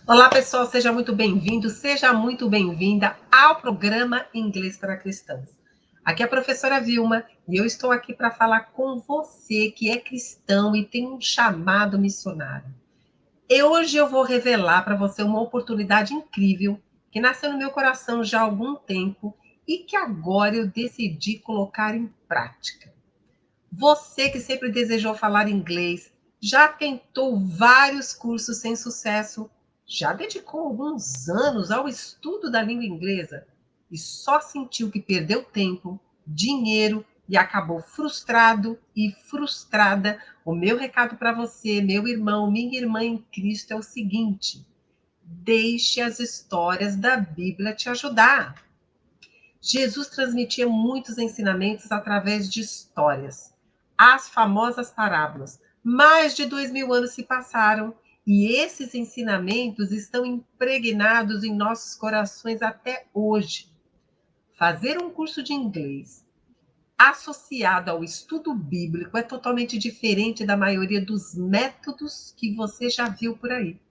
Olá, pessoal, seja muito bem-vindo, seja muito bem-vinda ao programa Inglês para Cristãos. Aqui é a professora Vilma e eu estou aqui para falar com você que é cristão e tem um chamado missionário. E hoje eu vou revelar para você uma oportunidade incrível que nasceu no meu coração já há algum tempo e que agora eu decidi colocar em prática. Você que sempre desejou falar inglês, já tentou vários cursos sem sucesso, já dedicou alguns anos ao estudo da língua inglesa e só sentiu que perdeu tempo, dinheiro e acabou frustrado e frustrada. O meu recado para você, meu irmão, minha irmã em Cristo, é o seguinte: deixe as histórias da Bíblia te ajudar. Jesus transmitia muitos ensinamentos através de histórias, as famosas parábolas. Mais de 2000 anos se passaram e esses ensinamentos estão impregnados em nossos corações até hoje. Fazer um curso de inglês associado ao estudo bíblico é totalmente diferente da maioria dos métodos que você já viu por aí.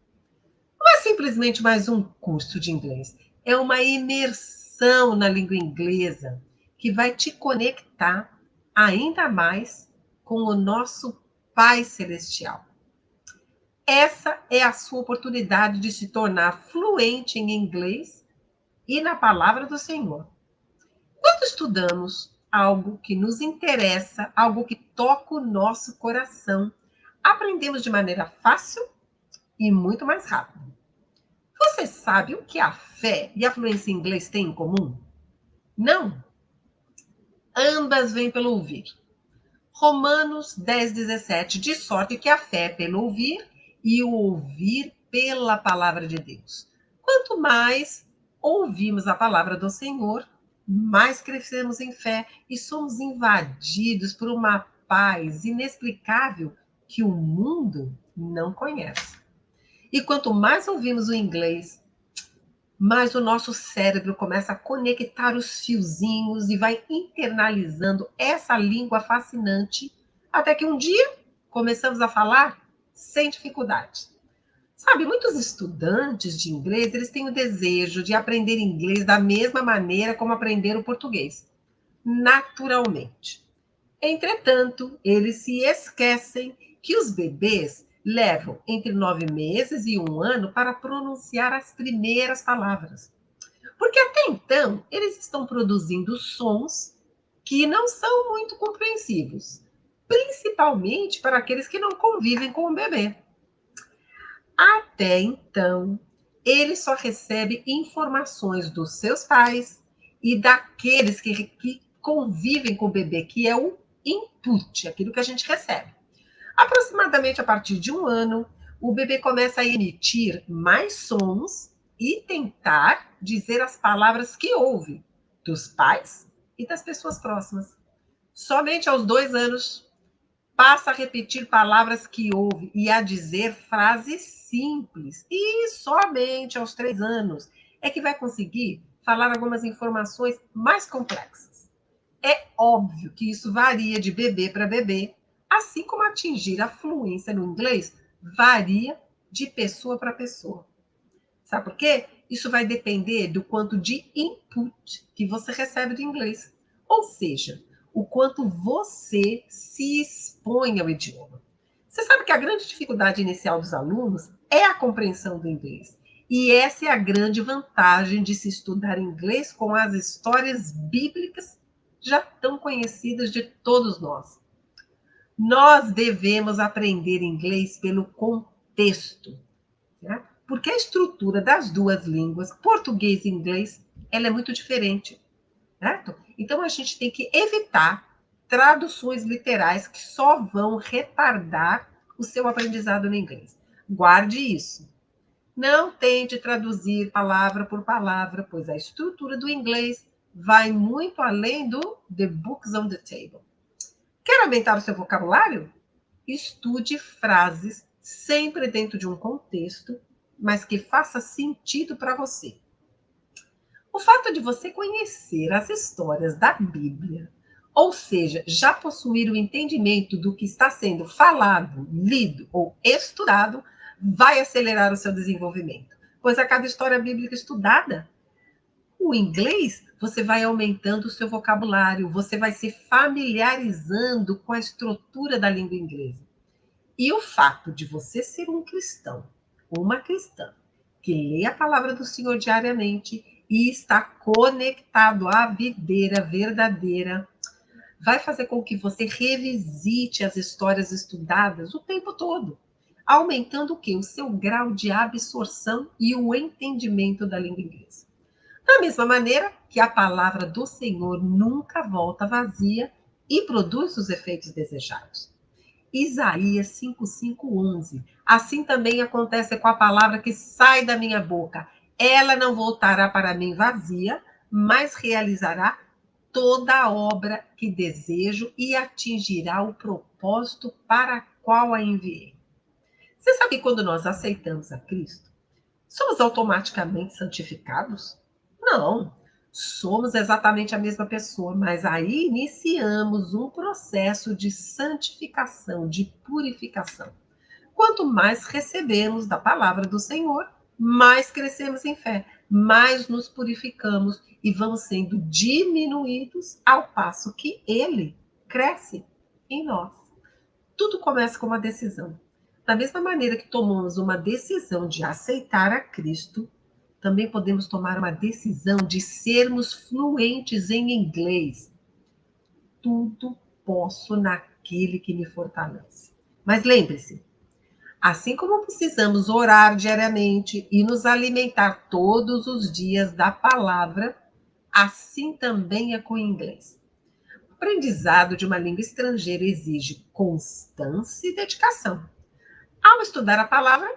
Não é simplesmente mais um curso de inglês, é uma imersão na língua inglesa que vai te conectar ainda mais com o nosso Pai Celestial. Essa é a sua oportunidade de se tornar fluente em inglês e na palavra do Senhor. Quando estudamos algo que nos interessa, algo que toca o nosso coração, aprendemos de maneira fácil e muito mais rápido. Você sabe o que a fé e a fluência em inglês têm em comum? Não. Ambas vêm pelo ouvir. Romanos 10:17, de sorte que a fé é pelo ouvir e o ouvir pela palavra de Deus. Quanto mais ouvimos a palavra do Senhor, mais crescemos em fé e somos invadidos por uma paz inexplicável que o mundo não conhece. E quanto mais ouvimos o inglês, mais o nosso cérebro começa a conectar os fiozinhos e vai internalizando essa língua fascinante, até que um dia começamos a falar sem dificuldade. Sabe, muitos estudantes de inglês, eles têm o desejo de aprender inglês da mesma maneira como aprenderam português, naturalmente. Entretanto, eles se esquecem que os bebês levam entre 9 meses e um ano para pronunciar as primeiras palavras. Porque até então, eles estão produzindo sons que não são muito compreensíveis, principalmente para aqueles que não convivem com o bebê. Até então, ele só recebe informações dos seus pais e daqueles que convivem com o bebê, que é o input, aquilo que a gente recebe. Aproximadamente a partir de um ano, o bebê começa a emitir mais sons e tentar dizer as palavras que ouve dos pais e das pessoas próximas. Somente aos 2 anos, passa a repetir palavras que ouve e a dizer frases simples. E somente aos 3 anos é que vai conseguir falar algumas informações mais complexas. É óbvio que isso varia de bebê para bebê, assim como atingir a fluência no inglês varia de pessoa para pessoa. Sabe por quê? Isso vai depender do quanto de input que você recebe do inglês. Ou seja, o quanto você se expõe ao idioma. Você sabe que a grande dificuldade inicial dos alunos é a compreensão do inglês. E essa é a grande vantagem de se estudar inglês com as histórias bíblicas já tão conhecidas de todos nós. Nós devemos aprender inglês pelo contexto, né? Porque a estrutura das duas línguas, português e inglês, ela é muito diferente, certo? Então a gente tem que evitar traduções literais que só vão retardar o seu aprendizado no inglês. Guarde isso. Não tente traduzir palavra por palavra, pois a estrutura do inglês vai muito além do the books on the table. Quer aumentar o seu vocabulário? Estude frases sempre dentro de um contexto, mas que faça sentido para você. O fato de você conhecer as histórias da Bíblia, ou seja, já possuir o entendimento do que está sendo falado, lido ou estudado, vai acelerar o seu desenvolvimento. pois a cada história bíblica estudada, o inglês, você vai aumentando o seu vocabulário, você vai se familiarizando com a estrutura da língua inglesa. E o fato de você ser um cristão, uma cristã, que lê a palavra do Senhor diariamente e está conectado à videira verdadeira, vai fazer com que você revisite as histórias estudadas o tempo todo, aumentando o quê? O seu grau de absorção e o entendimento da língua inglesa. Da mesma maneira que a palavra do Senhor nunca volta vazia e produz os efeitos desejados. Isaías 5:11. Assim também acontece com a palavra que sai da minha boca. Ela não voltará para mim vazia, mas realizará toda a obra que desejo e atingirá o propósito para qual a enviei. Você sabe que quando nós aceitamos a Cristo, somos automaticamente santificados? Não. Somos exatamente a mesma pessoa, mas aí iniciamos um processo de santificação, de purificação. Quanto mais recebemos da palavra do Senhor, mais crescemos em fé, mais nos purificamos e vamos sendo diminuídos ao passo que Ele cresce em nós. Tudo começa com uma decisão. Da mesma maneira que tomamos uma decisão de aceitar a Cristo, também podemos tomar uma decisão de sermos fluentes em inglês. Tudo posso naquele que me fortalece. Mas lembre-se, assim como precisamos orar diariamente e nos alimentar todos os dias da palavra, assim também é com o inglês. O aprendizado de uma língua estrangeira exige constância e dedicação. Ao estudar a palavra,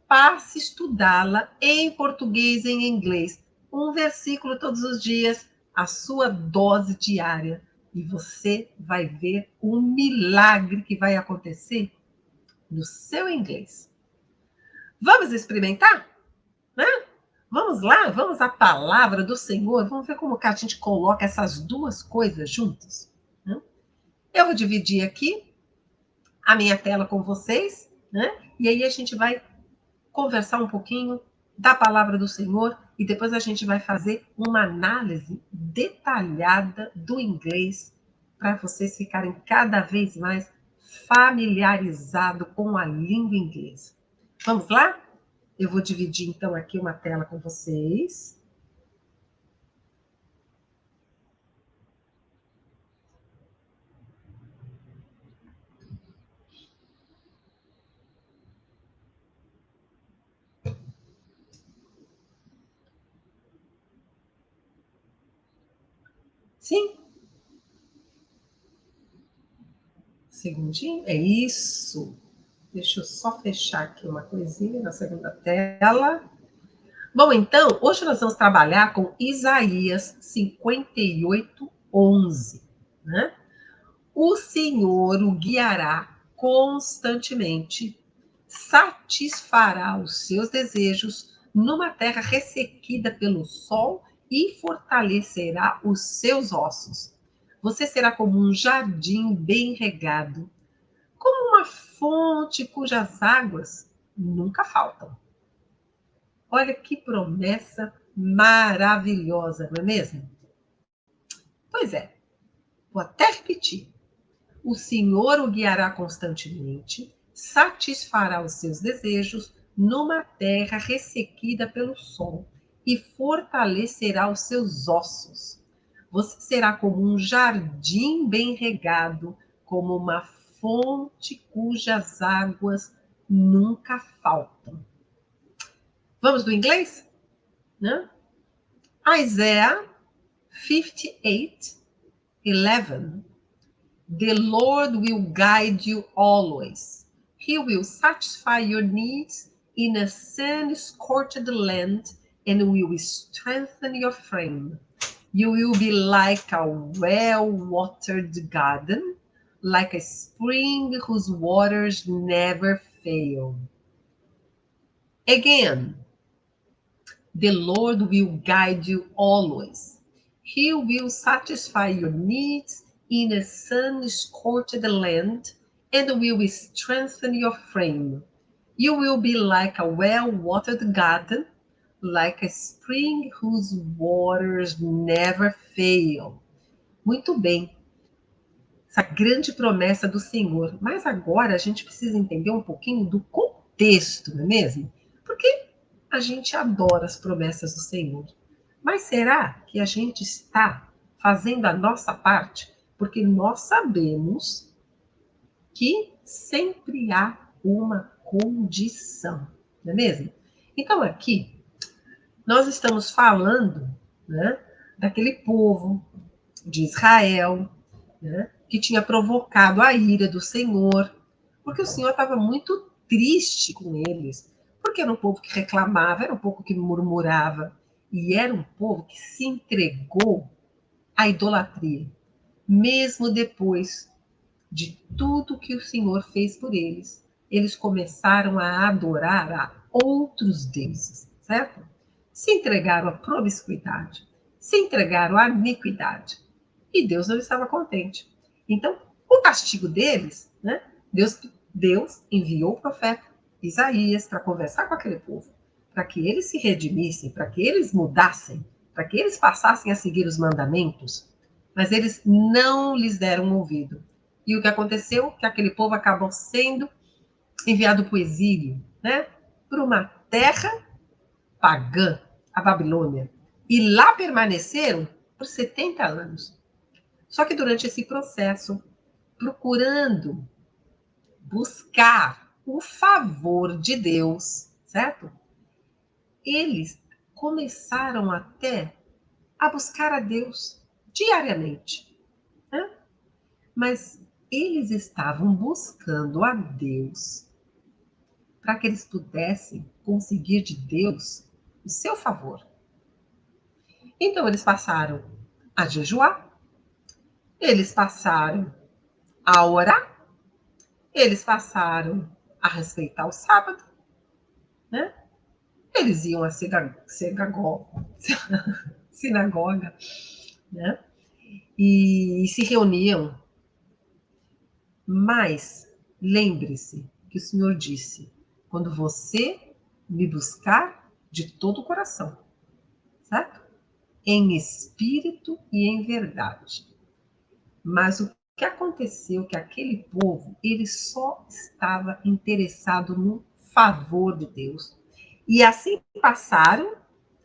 passe a estudá-la em português e em inglês. Um versículo todos os dias, a sua dose diária. E você vai ver um milagre que vai acontecer no seu inglês. Vamos experimentar? Né? Vamos lá, vamos à palavra do Senhor. Vamos ver como que a gente coloca essas duas coisas juntas. Né? Eu vou dividir aqui a minha tela com vocês, né? E aí a gente vai conversar um pouquinho da palavra do Senhor e depois a gente vai fazer uma análise detalhada do inglês para vocês ficarem cada vez mais familiarizados com a língua inglesa. Vamos lá? Eu vou dividir então aqui uma tela com vocês. Sim? Segundinho? É isso. Deixa eu só fechar aqui uma coisinha na segunda tela. Bom, então, hoje nós vamos trabalhar com Isaías 58:11, né? O Senhor o guiará constantemente, satisfará os seus desejos numa terra ressequida pelo sol e fortalecerá os seus ossos. Você será como um jardim bem regado, como uma fonte cujas águas nunca faltam. Olha que promessa maravilhosa, não é mesmo? Pois é, vou até repetir. O Senhor o guiará constantemente, satisfará os seus desejos numa terra ressequida pelo sol e fortalecerá os seus ossos. Você será como um jardim bem regado, como uma fonte cujas águas nunca faltam. Vamos do inglês? Né? Isaiah 58:11. The Lord will guide you always. He will satisfy your needs in a sun-scorched land and will strengthen your frame. You will be like a well-watered garden, like a spring whose waters never fail. Again, the Lord will guide you always. He will satisfy your needs in a sun-scorched land and will strengthen your frame. You will be like a well-watered garden, like a spring whose waters never fail. Muito bem, essa grande promessa do Senhor. Mas agora a gente precisa entender um pouquinho do contexto, não é mesmo? Porque a gente adora as promessas do Senhor. Mas será que a gente está fazendo a nossa parte? Porque nós sabemos que sempre há uma condição, não é mesmo? Então aqui nós estamos falando, né, daquele povo de Israel, né, que tinha provocado a ira do Senhor, porque o Senhor estava muito triste com eles, porque era um povo que reclamava, era um povo que murmurava, e era um povo que se entregou à idolatria, mesmo depois de tudo que o Senhor fez por eles. Eles começaram a adorar a outros deuses, certo? Se entregaram à promiscuidade, se entregaram à iniquidade. E Deus não estava contente. Então, o castigo deles, né? Deus enviou o profeta Isaías para conversar com aquele povo, para que eles se redimissem, para que eles mudassem, para que eles passassem a seguir os mandamentos. Mas eles não lhes deram ouvido. E o que aconteceu? Que aquele povo acabou sendo enviado para o exílio, né? Para uma terra pagã, a Babilônia. E lá permaneceram por 70 anos. Só que durante esse processo, procurando buscar o favor de Deus, certo? Eles começaram até a buscar a Deus diariamente, né? Mas eles estavam buscando a Deus para que eles pudessem conseguir de Deus o seu favor. Então eles passaram a jejuar, eles passaram a orar, eles passaram a respeitar o sábado, né? Eles iam à sinagoga, né? E se reuniam. Mas lembre-se que o Senhor disse: quando você me buscar de todo o coração, certo? Em espírito e em verdade. Mas o que aconteceu que aquele povo, ele só estava interessado no favor de Deus. E assim passaram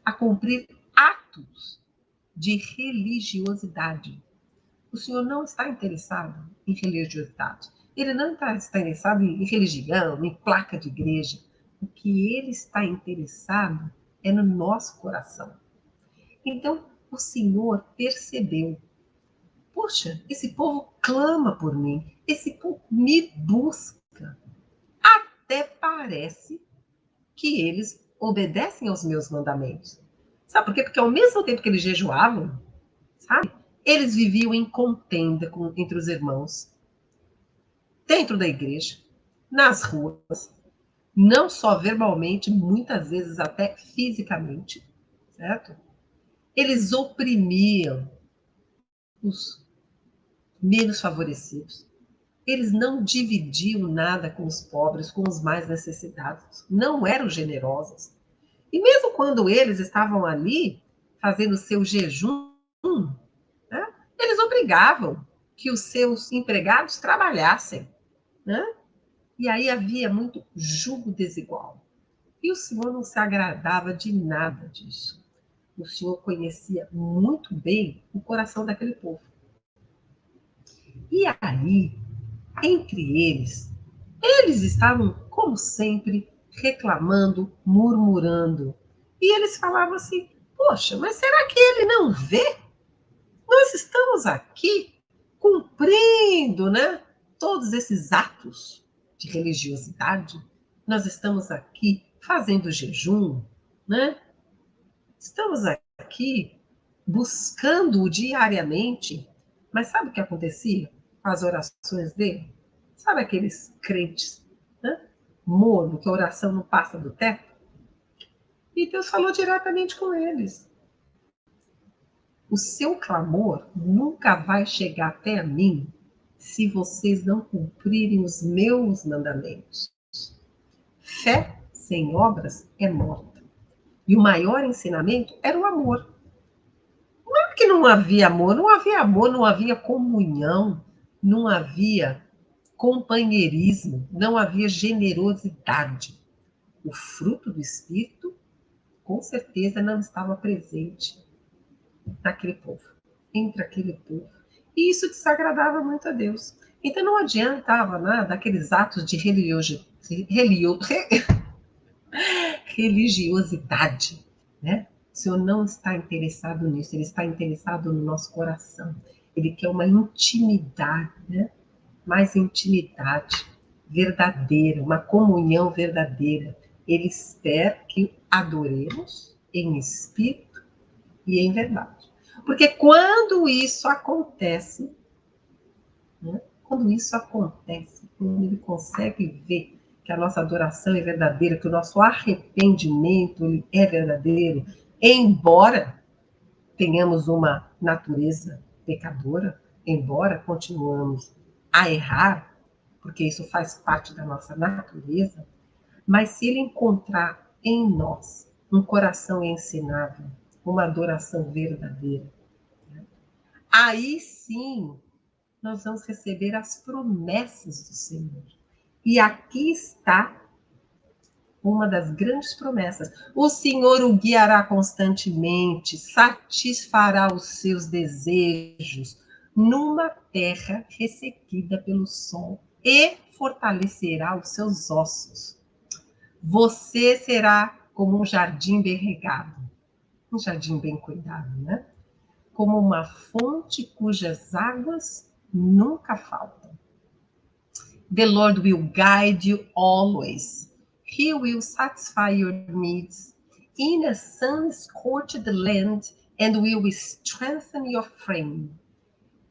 a cumprir atos de religiosidade. O Senhor não está interessado em religiosidade. Ele não está interessado em religião, em placa de igreja. O que ele está interessado é no nosso coração. Então, o Senhor percebeu: poxa, esse povo clama por mim, esse povo me busca. Até parece que eles obedecem aos meus mandamentos. Sabe por quê? Porque ao mesmo tempo que eles jejuavam, sabe? Eles viviam em contenda entre os irmãos, dentro da igreja, nas ruas, não só verbalmente, muitas vezes até fisicamente, certo? Eles oprimiam os menos favorecidos. Eles não dividiam nada com os pobres, com os mais necessitados. Não eram generosos. E mesmo quando eles estavam ali fazendo seu jejum, né, eles obrigavam que os seus empregados trabalhassem, né? E aí havia muito jugo desigual. E o Senhor não se agradava de nada disso. O Senhor conhecia muito bem o coração daquele povo. E aí, entre eles estavam, como sempre, reclamando, murmurando. E eles falavam assim: poxa, mas será que ele não vê? Nós estamos aqui cumprindo, né, todos esses atos de religiosidade. Nós estamos aqui fazendo jejum, né? Estamos aqui buscando-o diariamente. Mas sabe o que acontecia com as orações dele? Sabe aqueles crentes, né? Morno, que a oração não passa do teto? E Deus falou diretamente com eles: o seu clamor nunca vai chegar até a mim se vocês não cumprirem os meus mandamentos. Fé sem obras é morta. E o maior ensinamento era o amor. Não é que não havia amor, não havia comunhão, não havia companheirismo, não havia generosidade. O fruto do Espírito, com certeza, não estava presente naquele povo, entre aquele povo. E isso desagradava muito a Deus. Então não adiantava nada aqueles atos de religiosidade, né? O Senhor não está interessado nisso, Ele está interessado no nosso coração. Ele quer uma intimidade, né? Mais intimidade verdadeira, uma comunhão verdadeira. Ele espera que adoremos em espírito e em verdade. Porque quando isso acontece, né? Quando isso acontece, quando ele consegue ver que a nossa adoração é verdadeira, que o nosso arrependimento ele é verdadeiro, embora tenhamos uma natureza pecadora, embora continuamos a errar, porque isso faz parte da nossa natureza, mas se ele encontrar em nós um coração ensinável, uma adoração verdadeira, aí sim nós vamos receber as promessas do Senhor. E aqui está uma das grandes promessas. O Senhor o guiará constantemente, satisfará os seus desejos numa terra ressequida pelo sol e fortalecerá os seus ossos. Você será como um jardim bem regado, um jardim bem cuidado, né? Como uma fonte cujas águas nunca faltam. The Lord will guide you always. He will satisfy your needs in a sun-scorched land and will strengthen your frame.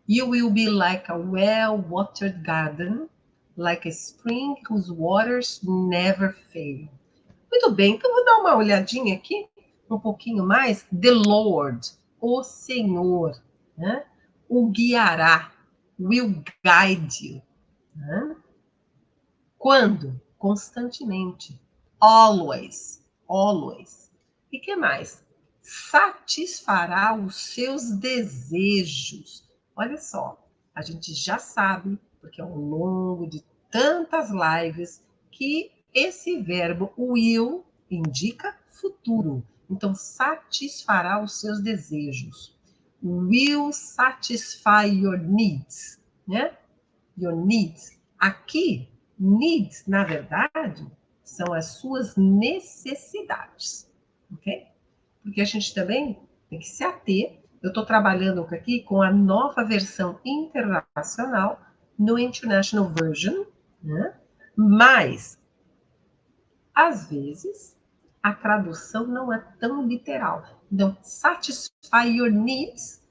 You will be like a well-watered garden, like a spring whose waters never fail. Muito bem, então vou dar uma olhadinha aqui, um pouquinho mais. The Lord, o Senhor, né? O guiará, will guide you. Né? Quando? Constantemente. Always. Always. E que mais? Satisfará os seus desejos. Olha só, a gente já sabe, porque ao longo de tantas lives, que esse verbo will indica futuro. Então, satisfará os seus desejos. Will satisfy your needs, né? Your needs. Aqui, needs, na verdade, são as suas necessidades, ok? Porque a gente também tem que se ater. Eu estou trabalhando aqui com a nova versão internacional no International Version, né? Mas, às vezes, a tradução não é tão literal. Então, satisfy your needs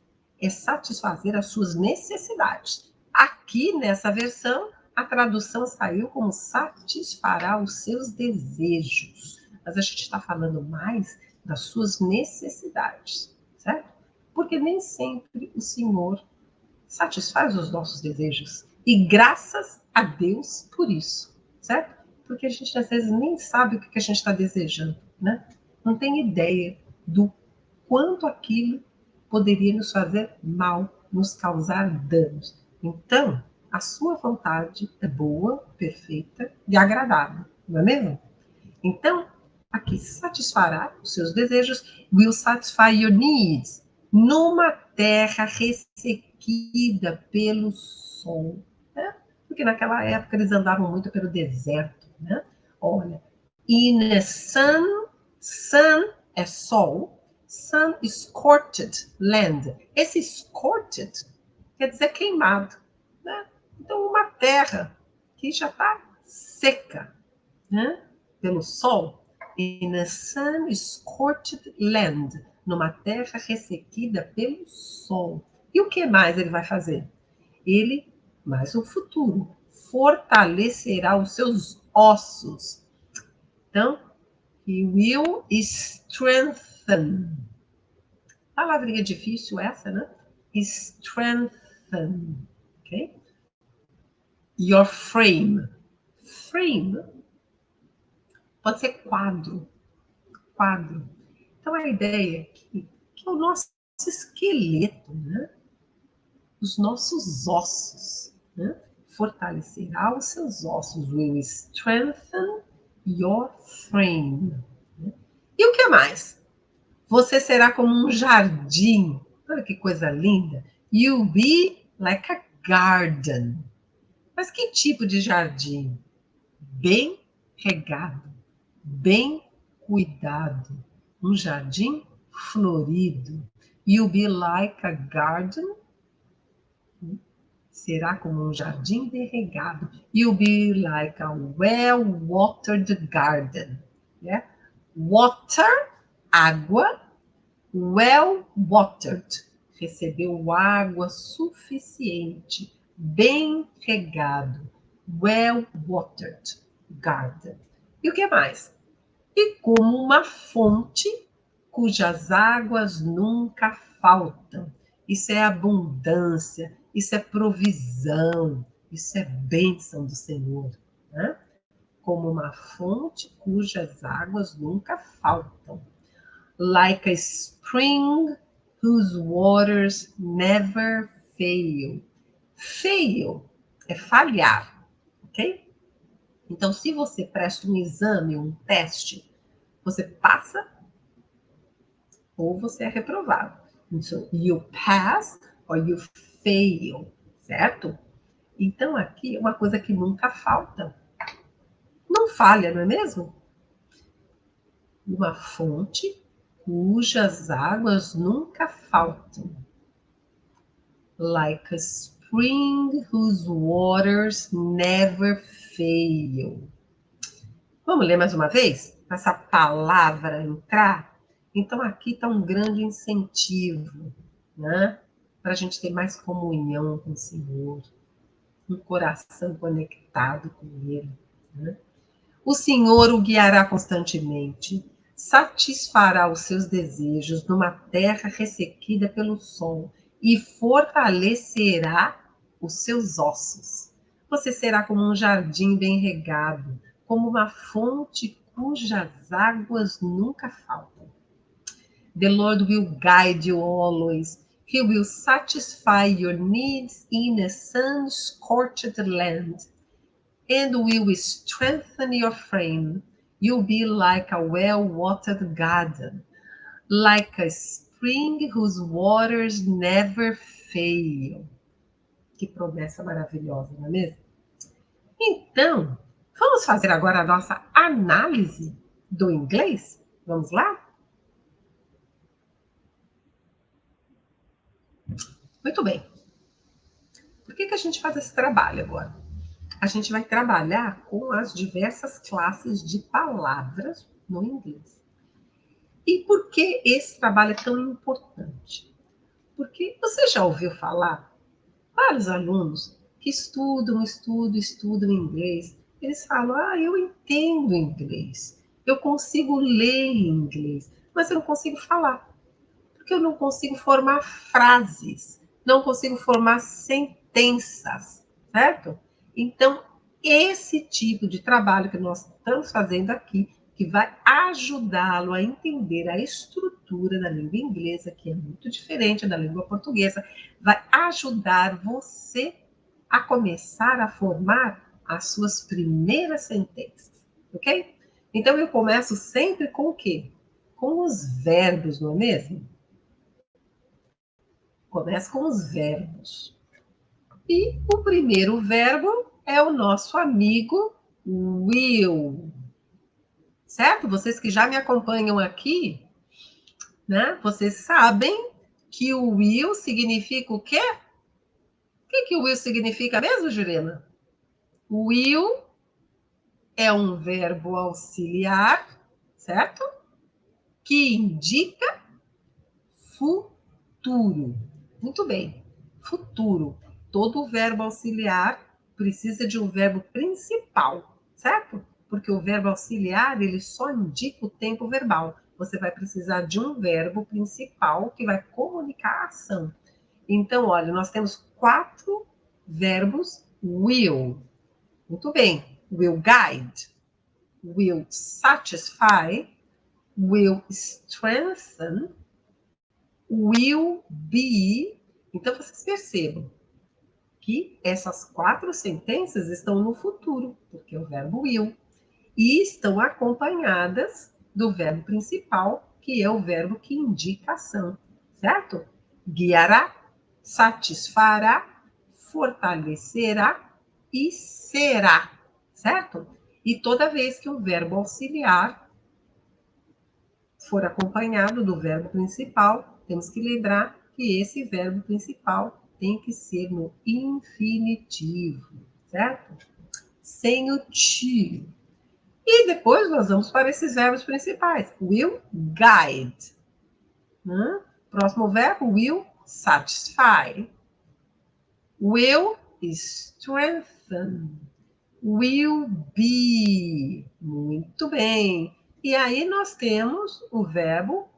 é satisfazer as suas necessidades. Aqui, nessa versão, a tradução saiu como satisfará os seus desejos. Mas a gente está falando mais das suas necessidades, certo? Porque nem sempre o Senhor satisfaz os nossos desejos. E graças a Deus por isso, certo? Porque a gente às vezes nem sabe o que a gente está desejando, né? Não tem ideia do quanto aquilo poderia nos fazer mal, nos causar danos. Então, a sua vontade é boa, perfeita e agradável, não é mesmo? Então, aqui satisfará os seus desejos, will satisfy your needs, numa terra ressequida pelo sol. Né? Porque naquela época eles andavam muito pelo deserto. Né? Olha, in a sun é sol, sun-scorched land. Esse scorched quer dizer queimado. Né? Então, uma terra que já está seca, né? Pelo sol, in a sun-scorched land, numa terra ressequida pelo sol. E o que mais ele vai fazer? Ele, mais o futuro, fortalecerá os seus ossos. Então, he will strengthen. Palavrinha difícil essa, né? Strengthen. Ok? Your frame. Frame pode ser quadro. Quadro. Então, a ideia aqui que é o nosso esqueleto, né? Os nossos ossos, né? Fortalecerá os seus ossos. Will strengthen your frame. Né? E o que mais? Você será como um jardim. Olha que coisa linda. You'll be like a garden. Mas que tipo de jardim? Bem regado, bem cuidado. Um jardim florido. You'll be like a garden. Será como um jardim bem regado. You'll be like a well-watered garden. Yeah? Water, água. Well-watered, recebeu água suficiente, bem regado. Well-watered garden. E o que mais? E como uma fonte cujas águas nunca faltam. Isso é abundância, isso é provisão, isso é bênção do Senhor. Né? Como uma fonte cujas águas nunca faltam. Like a spring whose waters never fail. Fail é falhar, ok? Então, se você presta um exame, um teste, você passa ou você é reprovado. So, you pass or you fail, certo? Então, aqui é uma coisa que nunca falta. Não falha, não é mesmo? Uma fonte cujas águas nunca faltam. Like a spring whose waters never fail. Vamos ler mais uma vez? Essa palavra entrar? Então, aqui está um grande incentivo, né? Para a gente ter mais comunhão com o Senhor, um coração conectado com Ele. Né? O Senhor o guiará constantemente, satisfará os seus desejos numa terra ressequida pelo sol e fortalecerá os seus ossos. Você será como um jardim bem regado, como uma fonte cujas águas nunca faltam. The Lord will guide you always. He will satisfy your needs in a sun-scorched land and will strengthen your frame. You'll be like a well-watered garden, like a spring whose waters never fail. Que promessa maravilhosa, não é mesmo? Então, vamos fazer agora a nossa análise do inglês? Vamos lá? Muito bem. Por que a gente faz esse trabalho agora? A gente vai trabalhar com as diversas classes de palavras no inglês. E por que esse trabalho é tão importante? Porque você já ouviu falar, vários alunos que estudam inglês, eles falam, eu entendo inglês, eu consigo ler inglês, mas eu não consigo falar, porque eu não consigo formar frases, não consigo formar sentenças, certo? Então, esse tipo de trabalho que nós estamos fazendo aqui, que vai ajudá-lo a entender a estrutura da língua inglesa, que é muito diferente da língua portuguesa, vai ajudar você a começar a formar as suas primeiras sentenças, ok? Então, eu começo sempre com o quê? Com os verbos, não é mesmo? Começo com os verbos. E o primeiro verbo é o nosso amigo will. Certo? Vocês que já me acompanham aqui, né? Vocês sabem que o will significa o quê? O que o will significa mesmo, Jurema? Will é um verbo auxiliar, certo? Que indica futuro. Muito bem. Futuro. Todo verbo auxiliar precisa de um verbo principal, certo? Porque o verbo auxiliar, ele só indica o tempo verbal. Você vai precisar de um verbo principal que vai comunicar a ação. Então, olha, nós temos 4 verbos will. Muito bem. Will guide, will satisfy, will strengthen, will be. Então, vocês percebam que essas 4 sentenças estão no futuro, porque é o verbo will, e estão acompanhadas do verbo principal, que é o verbo que indica ação, certo? Guiará, satisfará, fortalecerá e será, certo? E toda vez que o verbo auxiliar for acompanhado do verbo principal, temos que lembrar que esse verbo principal tem que ser no infinitivo, certo? Sem o to. E depois nós vamos para esses verbos principais. Will guide. Próximo verbo, will satisfy. Will strengthen. Will be. Muito bem. E aí nós temos o verbo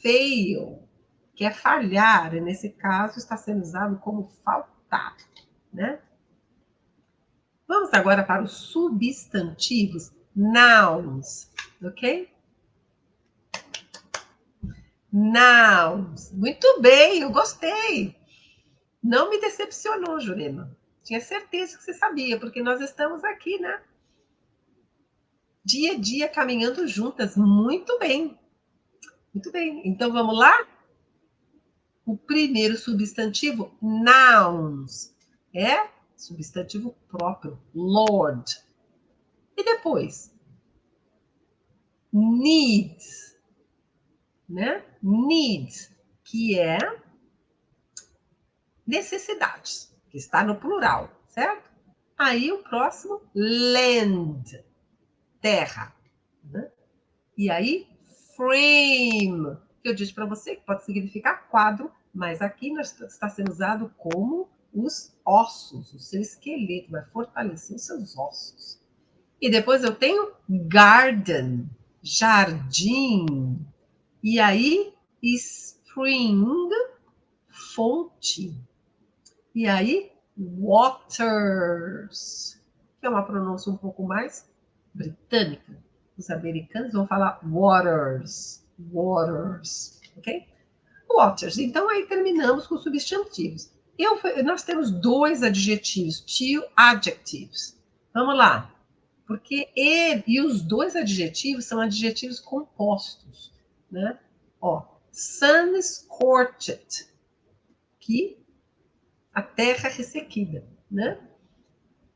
fail, que é falhar. E nesse caso está sendo usado como faltar, né? Vamos agora para os substantivos, nouns, ok? Nouns. Muito bem, eu gostei. Não me decepcionou, Jurema. Tinha certeza que você sabia, porque nós estamos aqui, né? Dia a dia caminhando juntas. Muito bem. Muito bem. Então vamos lá? O primeiro substantivo, nouns, é substantivo próprio, Lord. E depois, needs, né? Needs, que é necessidades, que está no plural, certo? Aí o próximo, land, terra. Né? E aí, frame, que eu disse para você que pode significar quadro, mas aqui está sendo usado como os ossos, o seu esqueleto, vai fortalecer os seus ossos. E depois eu tenho garden, jardim. E aí, spring, fonte. E aí, waters, que é uma pronúncia um pouco mais britânica. Os americanos vão falar waters, waters, ok? Waters. Então, aí terminamos com substantivos. Nós temos 2 adjetivos, 2 adjectives. Vamos lá. Porque e os 2 adjetivos são adjetivos compostos, né? Ó, sun-scorched, que a terra ressequida, né?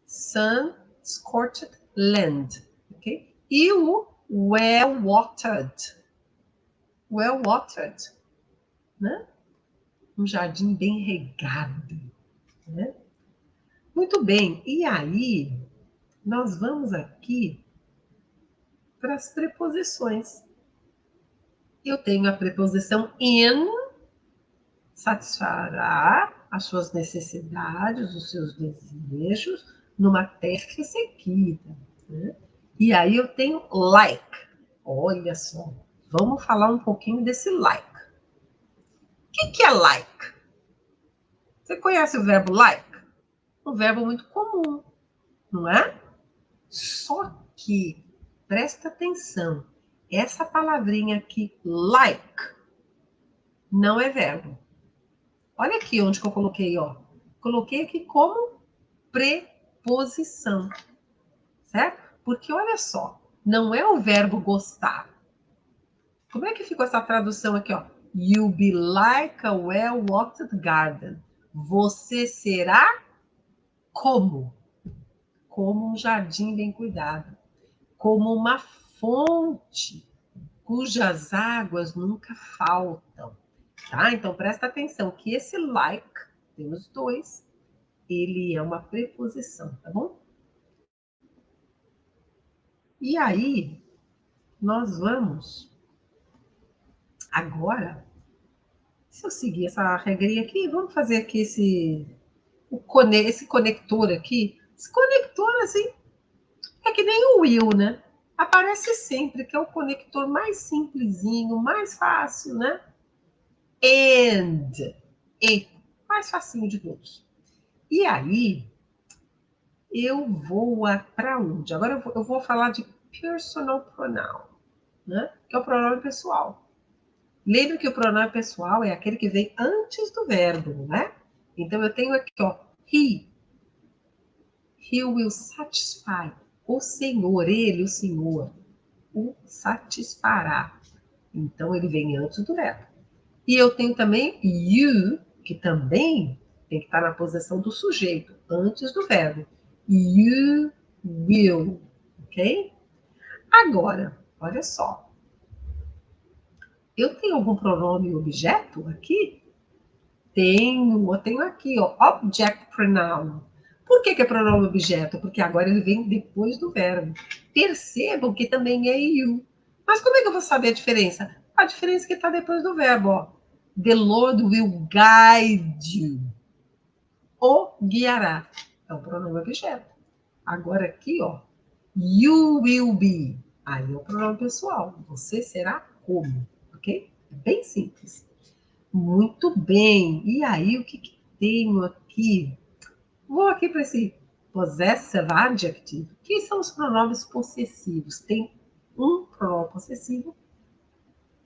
Sun-scorched land, ok? E o well-watered, well-watered, né? Um jardim bem regado, né? Muito bem, e aí nós vamos aqui para as preposições. Eu tenho a preposição in, satisfará as suas necessidades, os seus desejos, numa terra ressequida. Né? E aí eu tenho like. Olha só, vamos falar um pouquinho desse like. O que é like? Você conhece o verbo like? Um verbo muito comum, não é? Só que, presta atenção, essa palavrinha aqui, like, não é verbo. Olha aqui onde que eu coloquei, ó. Coloquei aqui como preposição, certo? Porque olha só, não é o verbo gostar. Como é que ficou essa tradução aqui, ó? You'll be like a well-watered garden. Você será como? Como um jardim bem cuidado. Como uma fonte cujas águas nunca faltam. Tá? Então, presta atenção que esse like, temos 2, ele é uma preposição, tá bom? E aí, nós vamos agora, se eu seguir essa regrinha aqui, vamos fazer aqui esse conector aqui. Esse conector, assim, é que nem o will, né? Aparece sempre, que é o conector mais simplesinho, mais fácil, né? And, e, mais facinho de todos. E aí, eu vou para onde? Agora eu vou falar de personal pronoun, né? que é o pronome pessoal. Lembre que o pronome pessoal é aquele que vem antes do verbo, né? Então, eu tenho aqui, ó, he. He will satisfy. O Senhor, ele, o Senhor, o satisfará. Então, ele vem antes do verbo. E eu tenho também you, que também tem que estar na posição do sujeito, antes do verbo. You will, ok? Agora, olha só. Eu tenho algum pronome objeto aqui? Eu tenho aqui, ó, object pronoun. Por que é pronome objeto? Porque agora ele vem depois do verbo. Percebam que também é you. Mas como é que eu vou saber a diferença? A diferença é que está depois do verbo, ó. The Lord will guide you. O guiará. É o pronome objeto. Agora aqui, ó. You will be. Aí é o pronome pessoal. Você será como, ok? É bem simples. Muito bem. E aí, o que tenho aqui? Vou aqui para esse possessive adjective, que são os pronomes possessivos. Tem um pronome possessivo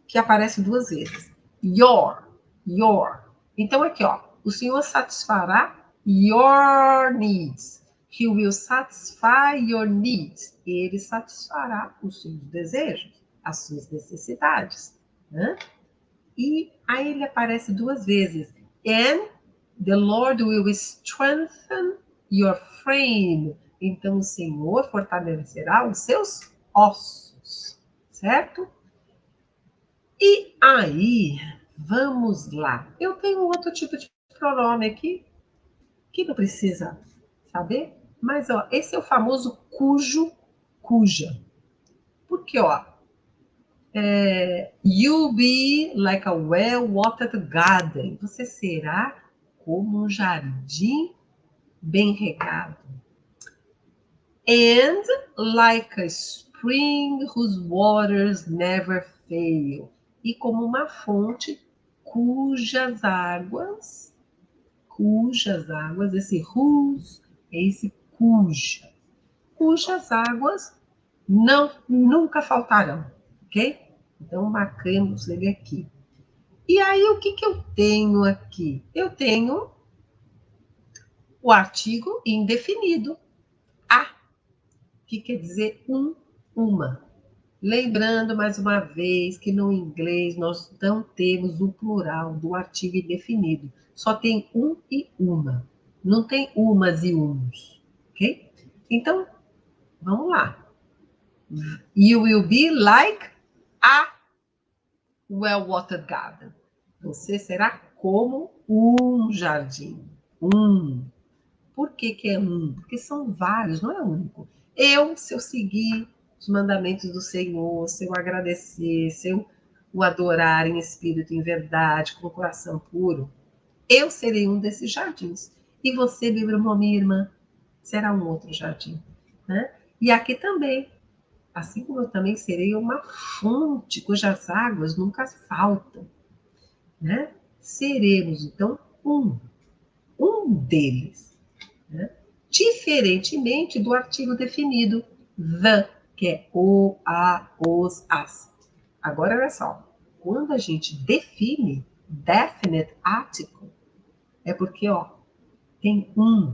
que aparece duas vezes. Your, your. Então, aqui, ó. O Senhor satisfará your needs. He will satisfy your needs. Ele satisfará os seus desejos, as suas necessidades. Né? E aí ele aparece duas vezes. And the Lord will strengthen your frame. Então, o Senhor fortalecerá os seus ossos, certo? E aí, vamos lá. Eu tenho outro tipo de pronome aqui, que não precisa saber, mas ó, esse é o famoso cujo, cuja. Porque, ó, you'll be like a well-watered garden. Você será como um jardim bem regado. And like a spring whose waters never fail. E como uma fonte cujas águas, esse whose é esse cujas águas nunca faltarão, ok? Então, marcamos ele aqui. E aí, o que eu tenho aqui? Eu tenho o artigo indefinido. A, que quer dizer uma. Lembrando, mais uma vez, que no inglês nós não temos o plural do artigo indefinido. Só tem um e uma. Não tem umas e uns. Ok? Então, vamos lá. You will be like a well-watered garden. Você será como um jardim. Por que é um? Porque são vários, não é único. Se eu seguir os mandamentos do Senhor, se eu agradecer, se eu o adorar em espírito, em verdade, com o coração puro, eu serei um desses jardins. E você, meu irmão, minha irmã, será um outro jardim. Né? E aqui também, assim como eu também serei uma fonte cujas águas nunca faltam. Né? Seremos, então, um deles. Né? Diferentemente do artigo definido, the, que é o, a, os, as. Agora, olha só. Quando a gente define definite article, é porque, ó, tem um.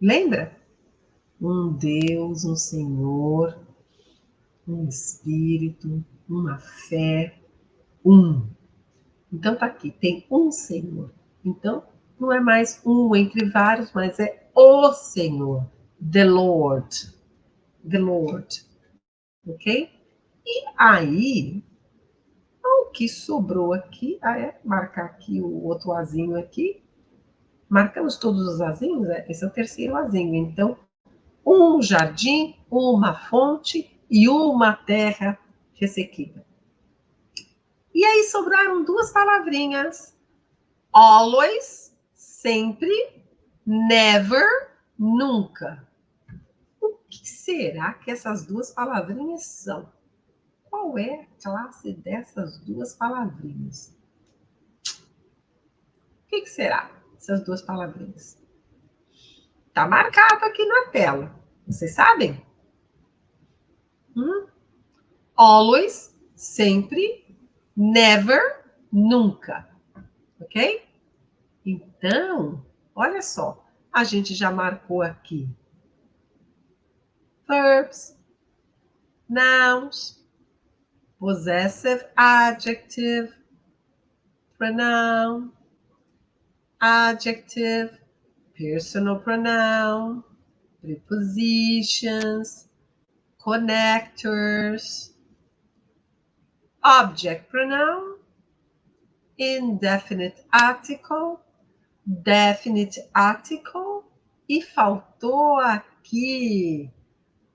Lembra? Um Deus, um Senhor, um Espírito, uma fé, um. Então, tá aqui, tem um Senhor. Então, não é mais um entre vários, mas é o Senhor. The Lord. The Lord. Ok? E aí, o que sobrou aqui, marcar aqui o outro azinho aqui. Marcamos todos os azinhos? Esse é o terceiro azinho. Então, um jardim, uma fonte e uma terra ressequida. E aí sobraram duas palavrinhas. Always, sempre, never, nunca. O que será que essas duas palavrinhas são? Qual é a classe dessas duas palavrinhas? O que será essas duas palavrinhas? Está marcado aqui na tela. Vocês sabem? Always, sempre, never, nunca, ok? Então, olha só, a gente já marcou aqui verbs, nouns, possessive adjective, pronoun, adjective, personal pronoun, prepositions, connectors, object pronoun, indefinite article, definite article, e faltou aqui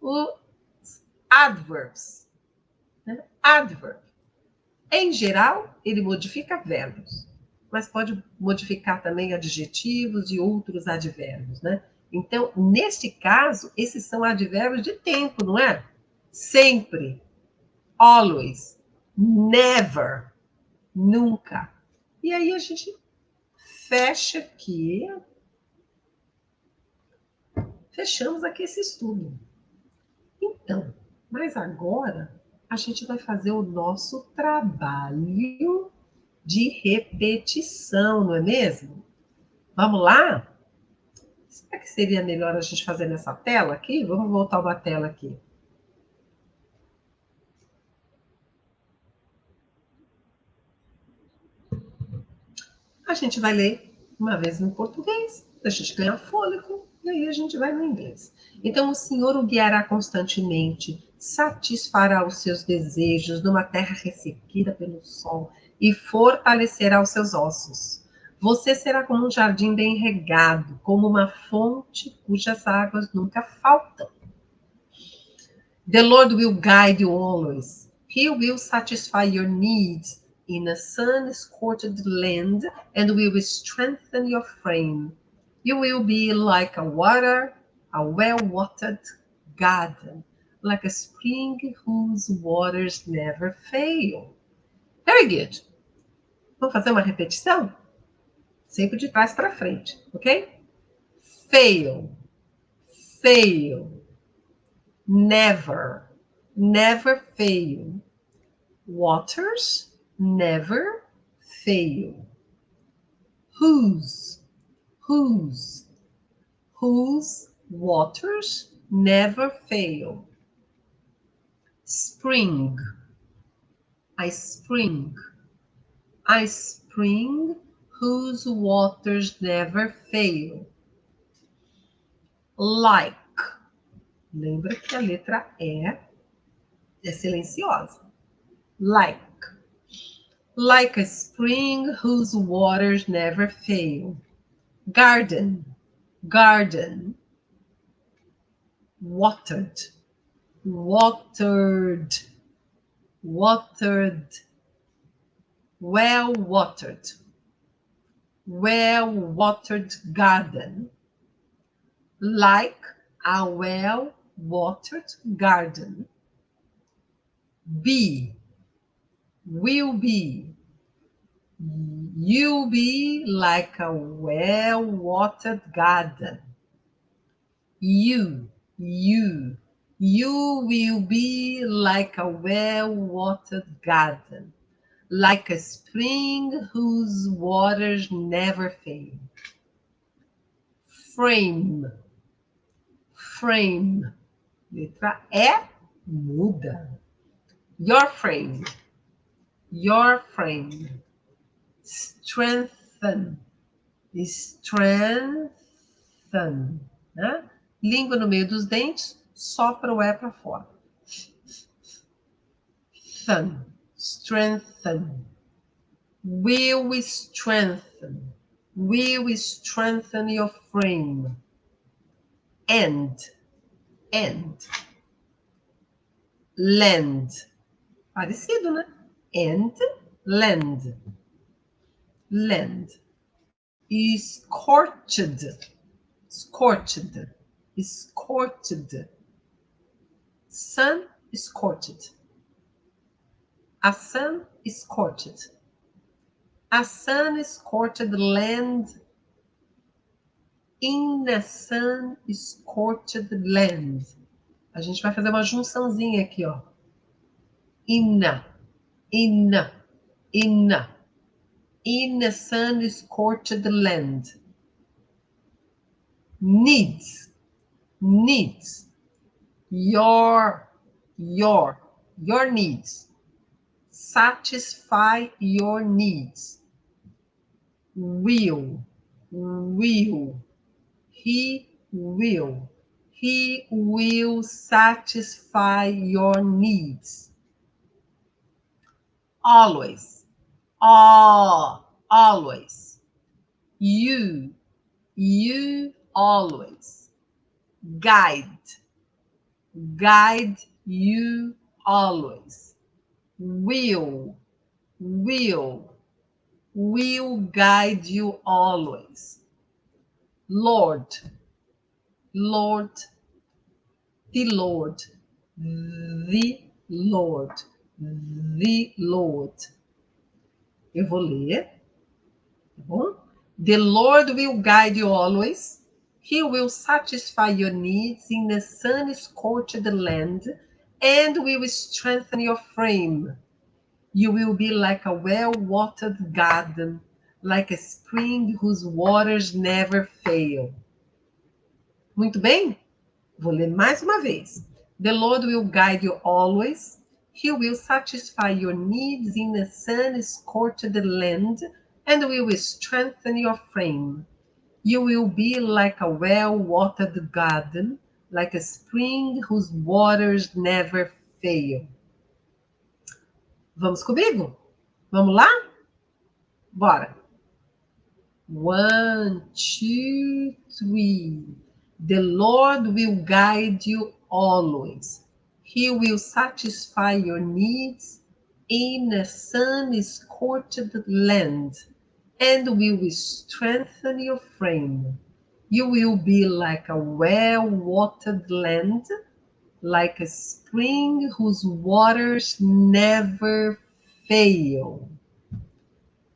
os adverbs. Né? Adverb. Em geral, ele modifica verbos, mas pode modificar também adjetivos e outros advérbios, né? Então, neste caso, esses são advérbios de tempo, não é? Sempre, always, never, nunca. E aí a gente fecha aqui, fechamos aqui esse estudo. Então, mas agora a gente vai fazer o nosso trabalho de repetição, não é mesmo? Vamos lá? Será que seria melhor a gente fazer nessa tela aqui? Vamos voltar uma tela aqui. A gente vai ler uma vez no português, a gente ganha fôlego, e aí a gente vai no inglês. Então, o Senhor o guiará constantemente, satisfará os seus desejos numa terra ressequida pelo sol e fortalecerá os seus ossos. Você será como um jardim bem regado, como uma fonte cujas águas nunca faltam. The Lord will guide you always. He will satisfy your needs in a sun-scorched land and will strengthen your frame. You will be like a well-watered garden, like a spring whose waters never fail. Very good. Vamos fazer uma repetição? Sempre de trás para frente, ok? Fail, fail, never, never fail. Waters never fail. Whose waters never fail. Spring, a spring whose waters never fail. Like, lembra que a letra E é silenciosa. Like a spring whose waters never fail. Garden, watered, well-watered garden. Like a well-watered garden. Will be. You'll be like a well-watered garden. You will be like a well-watered garden, like a spring whose waters never fail. Frame, letra E muda. Your frame. Strengthen, né? Língua no meio dos dentes, sopra o E para fora. Strengthen. Will strengthen your frame. End. Land. Parecido, né? And, land. Scorched. Sun scorched. A sun scorched. A sun scorched land. In a sun scorched land. A gente vai fazer uma junçãozinha aqui, ó. Inna. In the sun-scorched land. Needs. Your needs. Satisfy your needs. Will. He will satisfy your needs. Always. Always. You always. Guide you always. Will guide you always. Lord, the Lord. Eu vou ler, tá bom? The Lord will guide you always. He will satisfy your needs in the sun-scorched land and will strengthen your frame. You will be like a well-watered garden, like a spring whose waters never fail. Muito bem? Vou ler mais uma vez. The Lord will guide you always. He will satisfy your needs in the sun-scorched land and will strengthen your frame. You will be like a well-watered garden, like a spring whose waters never fail. Vamos comigo? Vamos lá? Bora! 1, 2, 3. The Lord will guide you always. He will satisfy your needs in a sun-scorched land and will strengthen your frame. You will be like a well-watered land, like a spring whose waters never fail.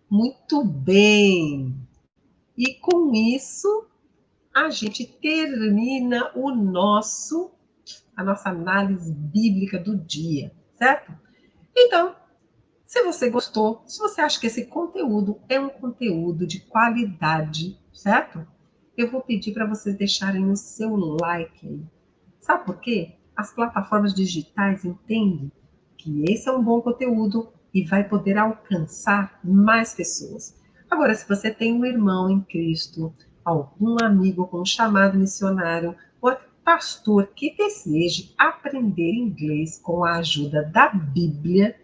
Muito bem! E com isso, a gente termina a nossa análise bíblica do dia, certo? Então, se você gostou, se você acha que esse conteúdo é um conteúdo de qualidade, certo? Eu vou pedir para vocês deixarem o seu like aí. Sabe por quê? As plataformas digitais entendem que esse é um bom conteúdo e vai poder alcançar mais pessoas. Agora, se você tem um irmão em Cristo, algum amigo com um chamado missionário, ou pastor que deseje aprender inglês com a ajuda da Bíblia,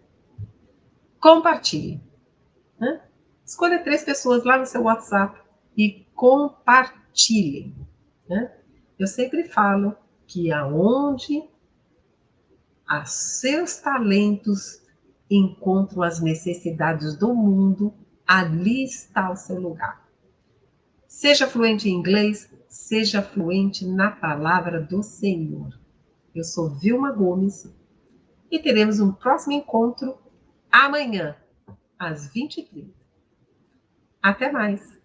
compartilhe. Né? Escolha 3 pessoas lá no seu WhatsApp e compartilhem. Né? Eu sempre falo que aonde os seus talentos encontram as necessidades do mundo, ali está o seu lugar. Seja fluente em inglês, seja fluente na palavra do Senhor. Eu sou Vilma Gomes e teremos um próximo encontro amanhã, às 20h30. Até mais!